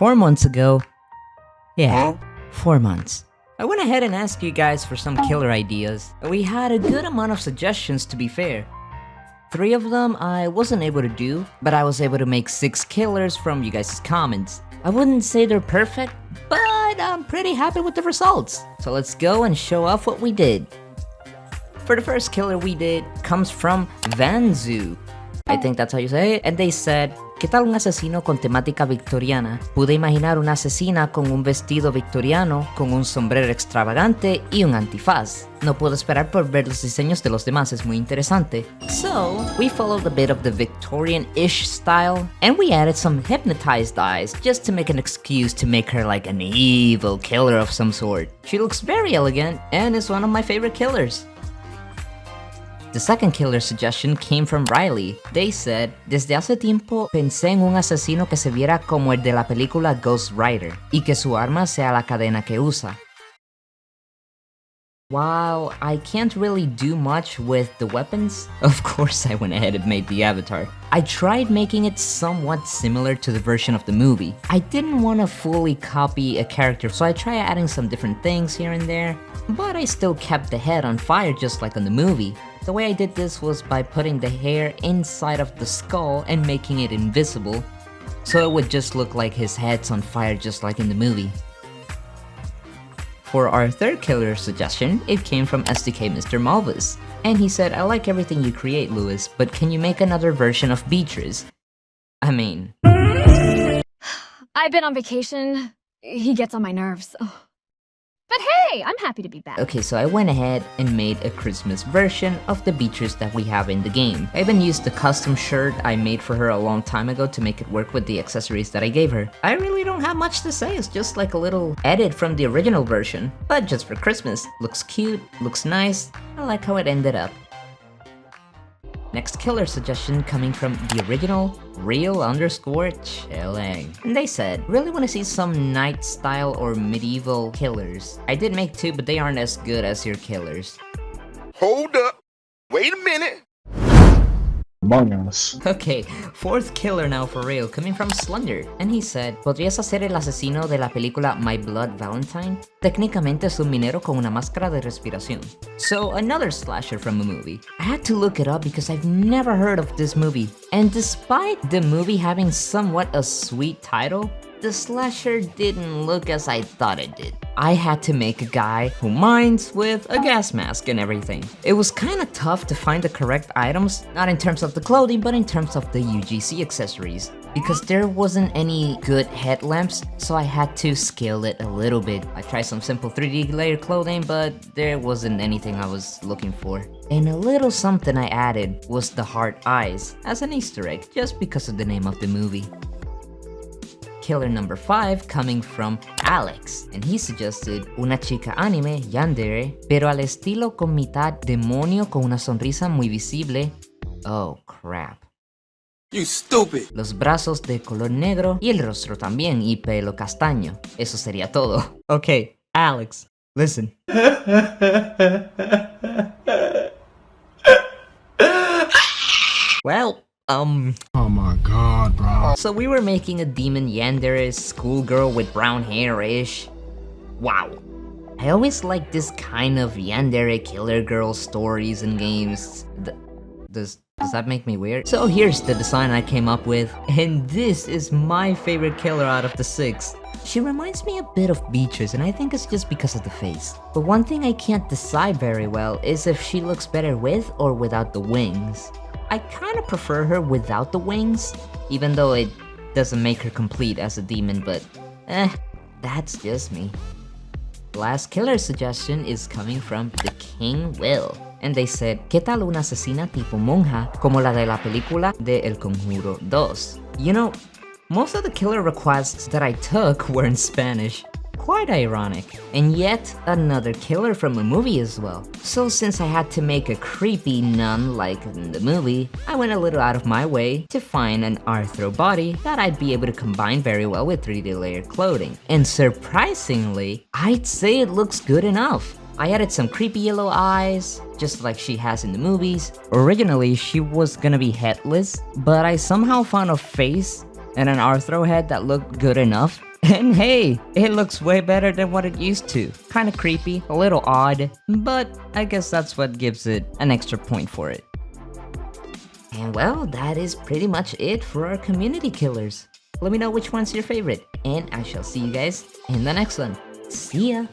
4 months ago, yeah, 4 months, I went ahead and asked you guys for some killer ideas. We had a good amount of suggestions, to be fair. 3 of them I wasn't able to do, but I was able to make 6 killers from you guys' comments. I wouldn't say they're perfect, but I'm pretty happy with the results. So let's go and show off what we did. For the first killer we did comes from Vanzu. I think that's how you say it. And they said, ¿Qué tal un asesino con temática victoriana? Pude imaginar una asesina con un vestido victoriano, con un sombrero extravagante y un antifaz. No puedo esperar por ver los diseños de los demás, es muy interesante. So, we followed a bit of the Victorian-ish style, and we added some hypnotized eyes, just to make an excuse to make her like an evil killer of some sort. She looks very elegant, and is one of my favorite killers. The second killer suggestion came from Riley. They said, desde hace tiempo pensé en un asesino que se viera como el de la película Ghost Rider, y que su arma sea la cadena que usa. While I can't really do much with the weapons, of course I went ahead and made the avatar. I tried making it somewhat similar to the version of the movie. I didn't want to fully copy a character, so I tried adding some different things here and there, but I still kept the head on fire just like on the movie. The way I did this was by putting the hair inside of the skull and making it invisible, so it would just look like his head's on fire just like in the movie. For our third killer suggestion, it came from SDK Mr. Malvis, and he said, I like everything you create, Lewis, but can you make another version of Beatrice? I mean... I've been on vacation. He gets on my nerves. Ugh. But hey, I'm happy to be back. Okay, so I went ahead and made a Christmas version of the Beatrice that we have in the game. I even used the custom shirt I made for her a long time ago to make it work with the accessories that I gave her. I really don't have much to say, it's just like a little edit from the original version, but just for Christmas. Looks cute, looks nice, I like how it ended up. Next killer suggestion coming from the original real_chilling. And they said, really want to see some night style or medieval killers. I did make 2, but they aren't as good as your killers. Hold up, wait a minute. Among Us. Okay, 4th killer now for real, coming from Slender. And he said, ¿Podrías hacer el asesino de la película My Blood Valentine? Técnicamente es un minero con una máscara de respiración. So, another slasher from a movie. I had to look it up because I've never heard of this movie. And despite the movie having somewhat a sweet title, the slasher didn't look as I thought it did. I had to make a guy who mines with a gas mask and everything. It was kinda tough to find the correct items, not in terms of the clothing, but in terms of the UGC accessories. Because there wasn't any good headlamps, so I had to scale it a little bit. I tried some simple 3D layer clothing, but there wasn't anything I was looking for. And a little something I added was the heart eyes as an Easter egg, just because of the name of the movie. Killer number 5 coming from Alex, and he suggested una chica anime, yandere, pero al estilo con mitad demonio con una sonrisa muy visible. Oh crap. You stupid. Los brazos de color negro y el rostro también y pelo castaño. Eso sería todo. Okay, Alex, listen. Well, Oh my god, bro. so we were making a demon yandere schoolgirl with brown hair-ish. Wow. I always like this kind of yandere killer girl stories in games. Does that make me weird? So here's the design I came up with, and this is my favorite killer out of the 6. She reminds me a bit of Beatrice, and I think it's just because of the face. But one thing I can't decide very well is if she looks better with or without the wings. I kinda prefer her without the wings, even though it doesn't make her complete as a demon, but that's just me. Last killer suggestion is coming from the King Will. And they said, ¿Qué tal una asesina tipo monja como la de la película de El Conjuro 2? You know, most of the killer requests that I took were in Spanish. Quite ironic. And yet another killer from a movie as well. So since I had to make a creepy nun like in the movie, I went a little out of my way to find an arthro body that I'd be able to combine very well with 3D layered clothing. And surprisingly, I'd say it looks good enough. I added some creepy yellow eyes, just like she has in the movies. Originally, she was gonna be headless, but I somehow found a face and an arthro head that looked good enough. And hey, it looks way better than what it used to. Kinda creepy, a little odd, but I guess that's what gives it an extra point for it. And well, that is pretty much it for our community killers. Let me know which one's your favorite, and I shall see you guys in the next one. See ya!